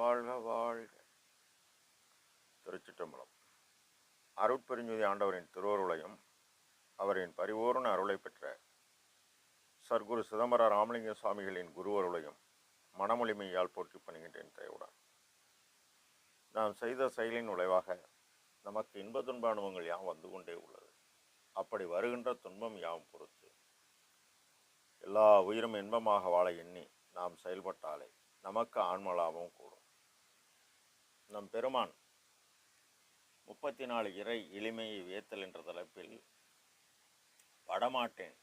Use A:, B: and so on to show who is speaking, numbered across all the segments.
A: வாழ்க வாழ்க. திருச்சிற்றம்பலம். அருட்பெருஞ்சுதி ஆண்டவரின் திருவருளையும் அவரின் பரிபூர்ண அருளை பெற்ற சர்க்குரு சிதம்பர ராமலிங்க சுவாமிகளின் குருவருளையும் மனமொழிமையால் போற்றி பணிகின்றேன் தயவுடன். நாம் செய்த செயலின் விளைவாக நமக்கு இன்ப துன்ப அனுபவங்கள் யாவும் வந்து கொண்டே உள்ளது. அப்படி வருகின்ற துன்பம் யாவும் பொறுத்து எல்லா உயிரும் இன்பமாக வாழ எண்ணி நாம் செயல்பட்டாலே நமக்கு ஆன்மலாபம் கூடும். நம் பெருமான் 34 இறை எளிமையை வியத்தல் என்ற தலைப்பில் படமாட்டேன்,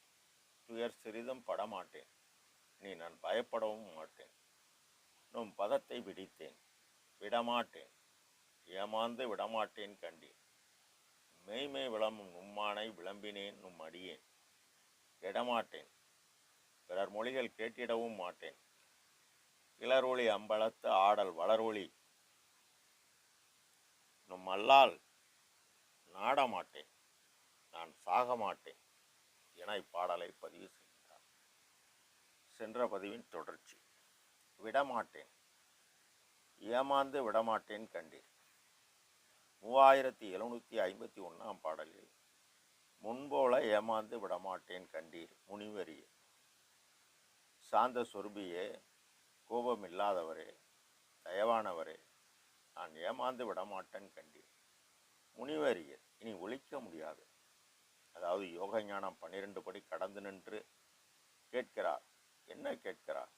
A: துயர் சிறிதும் படமாட்டேன், நீ நான் பயப்படவும் மாட்டேன், நும் பதத்தை பிடித்தேன் விடமாட்டேன், ஏமாந்து விடமாட்டேன் கண்டேன், மெய்மை விளம்பும் நும்மானை விளம்பினேன் நும் அடியேன், இடமாட்டேன் பிறர் மொழிகள் கேட்டிடவும் மாட்டேன், கிளர்வொளி அம்பலத்து ஆடல் வளர்வொளி நும் அல்லால் நாடமாட்டேன், நான் சாக மாட்டேன் என இப்பாடலை பதிவு செய்கிறார். சென்ற பதிவின் தொடர்ச்சி. விடமாட்டேன், ஏமாந்து விடமாட்டேன் கண்டீர். 3751 பாடலில் முன்போல ஏமாந்து விடமாட்டேன் கண்டீர் முனிவரியே, சாந்த சொருபியே, கோபமில்லாதவரே, தயவானவரே, நான் ஏமாந்து விடமாட்டேன் கண்டீர். முனிவரியர் இனி ஒழிக்க முடியாது. அதாவது யோக ஞானம் 12 படி கடந்து நின்று கேட்கிறார். என்ன கேட்கிறார்?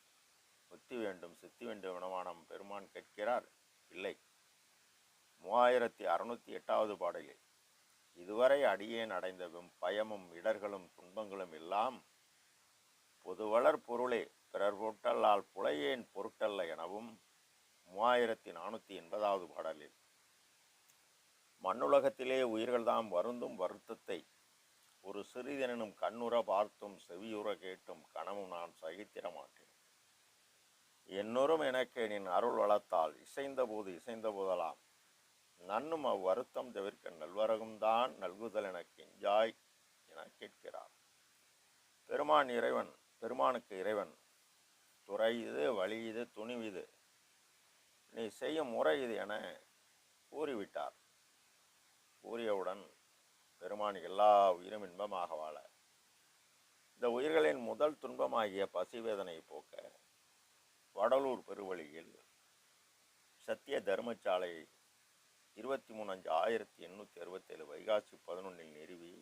A: முத்தி வேண்டும் சித்தி வேண்டும் வினவானம் பெருமான் கேட்கிறார். இல்லை. 3608 பாடலில் இதுவரை அடியேன் அடைந்த பயமும் இடர்களும் துன்பங்களும் எல்லாம் பொதுவளர் பொருளே பிறர் பொருட்டல்லால் புலையேன் பொருட்டல்ல எனவும் 3480 பாடலில் மண்ணுலகத்திலே உயிர்கள்தாம் வருந்தும் வருத்தத்தை ஒரு சிறிதெனும் கண்ணுற பார்த்தும் செவியுற கேட்டும் கனவும் நான் சகித்திட மாட்டேன். என்னொரும் எனக்கு நின் அருள் வளத்தால் இசைந்த போதெல்லாம் நன்னும் அவ்வருத்தம் தவிர்க்க நல்வரகும்தான் நல்குதல் எனக்கு எஞ்சாய் என கேட்கிறார். பெருமானுக்கு இறைவன் துறை இது, வழி இது, துணிவு இது, நீ செய்யும் முறை இது என கூறிவிட்டார். கூறியவுடன் பெருமான் எல்லா உயிரும் இன்பமாக வாழ இந்த உயிர்களின் முதல் துன்பமாகிய பசிவேதனையை போக்க வடலூர் பெருவழியில் சத்திய தர்மசாலை 23/5/1867 வைகாசி 11 நிறுவி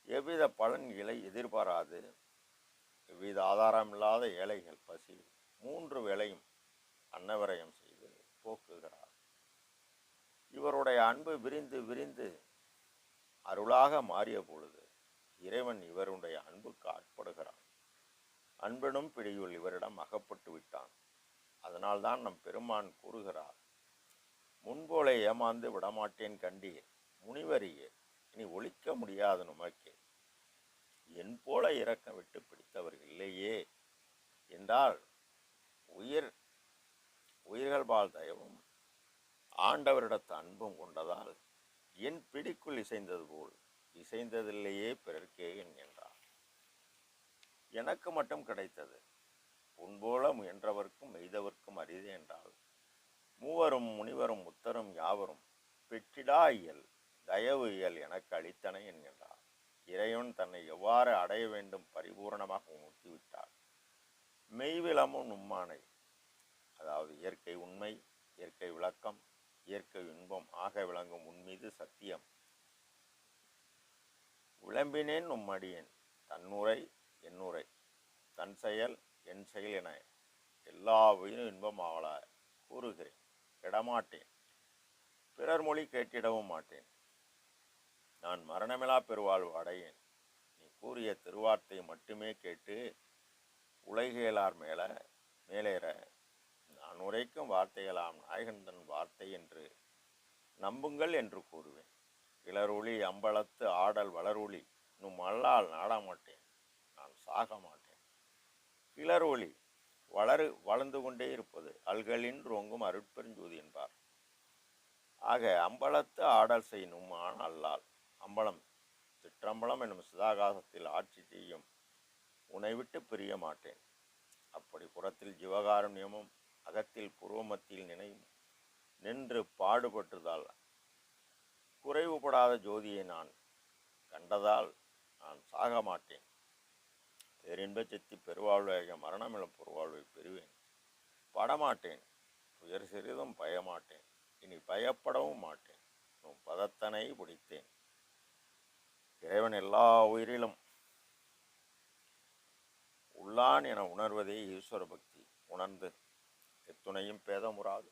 A: எவ்வித பலன்களை எதிர்பாராது எவ்வித ஆதாரமில்லாத ஏழைகள் பசி 3 வேளையும் அன்னவரயம் செய்து போக்குகிறார். இவருடைய அன்பு விரிந்து விரிந்து அருளாக மாறிய பொழுது இறைவன் இவருடைய அன்புக்கு ஆட்படுகிறான். அன்பெனும் பிடியுள் இவரிடம் அகப்பட்டு விட்டான். அதனால்தான் நம் பெருமான் கூறுகிறார், முன்போல ஏமாந்து விடமாட்டேன் கண்டீர் முனிவரியே, இனி ஒழிக்க முடியாத நுமக்கே, என் போல இரக்கம் விட்டு பிடித்தவர்கள் இல்லையே என்றால் உயிர்கள் பால் தயவும் ஆண்டவரிடத்து அன்பும் கொண்டதால் என் பிடிக்குள் இசைந்தது போல் இசைந்ததில்லையே பிறர்க்கே என்றார். எனக்கு மட்டும் கிடைத்தது உன்போல முயன்றவர்க்கும் மெய்தவர்க்கும் அரிதே என்றால் மூவரும் முனிவரும் முத்தரும் யாவரும் பெற்றிடா இயல் தயவு இயல் எனக்கு அளித்தனை என்கின்றார். இறைவன் தன்னை எவ்வாறு அடைய வேண்டும் பரிபூர்ணமாக உணர்த்திவிட்டார். மெய்விளமும் நும்மானை, அதாவது இயற்கை உண்மை, இயற்கை விளக்கம், இயற்கை இன்பம் ஆக விளங்கும் உன்மீது சத்தியம். விளம்பினேன் நும்மடியேன், தன்னுரை என்னுரை, தன் செயல் என் செயல் என எல்லா உயிரும் இன்பமாவள கூறுகிறேன். இடமாட்டேன், பிறர் மொழி கேட்டிடவும் மாட்டேன், நான் மரணமிலா பெருவாழ்வு அடையேன். நீ கூறிய திருவார்த்தை மட்டுமே கேட்டு உலகியலார் மேலேற நான் உரைக்கும் வார்த்தைகளாம் நாயகன் தன் வார்த்தை என்று நம்புங்கள் என்று கூறுவேன். கிளர்வொளி அம்பலத்து ஆடல் வளர்வொளி நும் அல்லால் நாடமாட்டேன், நான் சாக மாட்டேன். கிளர்வொளி வளர்ந்து கொண்டே இருப்பது அல்களின் ரொங்கும் அருட்பெருஞ்சோதி என்பார். ஆக அம்பலத்து ஆடல் செய்யும் அல்லால், அம்பலம் சிற்றம்பலம் என்னும் சிதாகாசத்தில் ஆட்சி செய்யும் உன்னை விட்டு பிரிய மாட்டேன். அப்படி புறத்தில் ஜீவகாருண்யமும் அகத்தில் புருவமத்தில் நின்று பாடுபட்டுதால் குறைவுபடாத ஜோதியை நான் கண்டதால் நான் சாக மாட்டேன். பேரின்ப செத்தி பெருவாழ்வாக மரணமிலும் பொருவாழ்வை பெறுவேன். படமாட்டேன், துயர் சிறிதும் பயமாட்டேன், இனி பயப்படவும் மாட்டேன். உன் பதத்தனை பிடித்தேன். இறைவன் எல்லா உயிரிலும் உள்ளான் என உணர்வதே ஈஸ்வர பக்தி. உணர்ந்து எத்துணையும் பேதமுறாது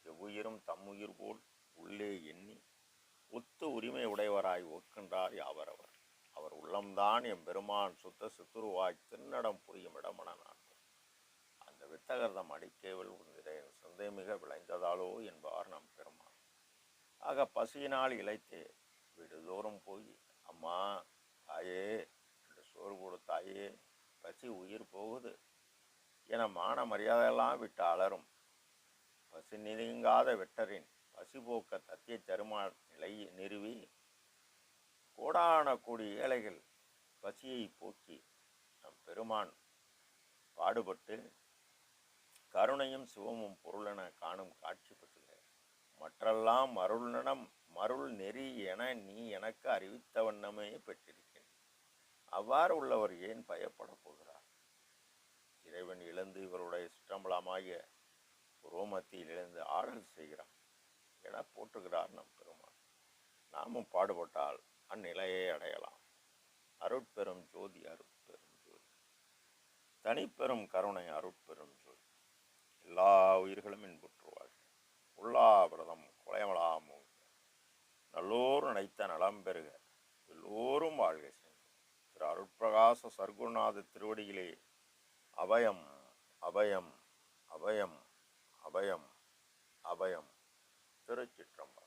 A: எவ்வுயிரும் தம்முயிர் போல் உள்ளே எண்ணி ஒத்து உரிமை உடையவராய் ஒக்கின்றார் யாவரவர். அவர் உள்ளம்தான் எம்பெருமான் சுத்த சித்துருவாய் திருநடம் புரியும் இடமன நாட்டம். அந்த வித்தகர்தம் அடிக்கேவல் சிந்தை மிக விளைந்ததாலோ என்பார் நம் பெருமான். ஆக பசியினால் இழைத்தே வீடுதோறும் போய் அம்மா தாயே என்று சோறு கொடுத்தாயே, பசி உயிர் போகுது என மான மரியாதையெல்லாம் விட்டு அலரும் பசி நீங்காத வெட்டரின் பசிபோக்க தத்திய தருமா நிலை நிறுவி கோடான கோடி ஏழைகள் பசியை போக்கி நம் பெருமான் பாடுபட்டு கருணையும் சிவமும் பொருளென காணும் காட்சி பெற்றுகிறேன். மற்றெல்லாம் மருள் நெறி என நீ எனக்கு அறிவித்த வண்ணமே பெற்றிருக்கேன். அவ்வாறு உள்ளவர் ஏன் பயப்பட போகிறார்? இறைவன் இழந்து இவருடைய சிற்றம்பலமாகிய புரோமத்தியில் இழந்து ஆடல் செய்கிறான் என போற்றுகிறார் நம் பெருமான். நாமும் பாடுபட்டால் அந்நிலையை அடையலாம். அருட்பெரும் ஜோதி, அருட்பெரும் ஜோதி, தனிப்பெரும் கருணை, அருட்பெரும் ஜோதி. எல்லா உயிர்களும் இன்புற்றுவார்கள். உள்ளா விரதம் குலையமலாம் நல்லோர் நினைத்த நலம் பெறுக, எல்லோரும் வாழ்க சென்று திரு அருட்பிரகாச சர்க்குருநாத திருவடியிலே அபயம் அபயம் அபயம் அபயம் அபயம். திருச்சிற்றம்பலம்.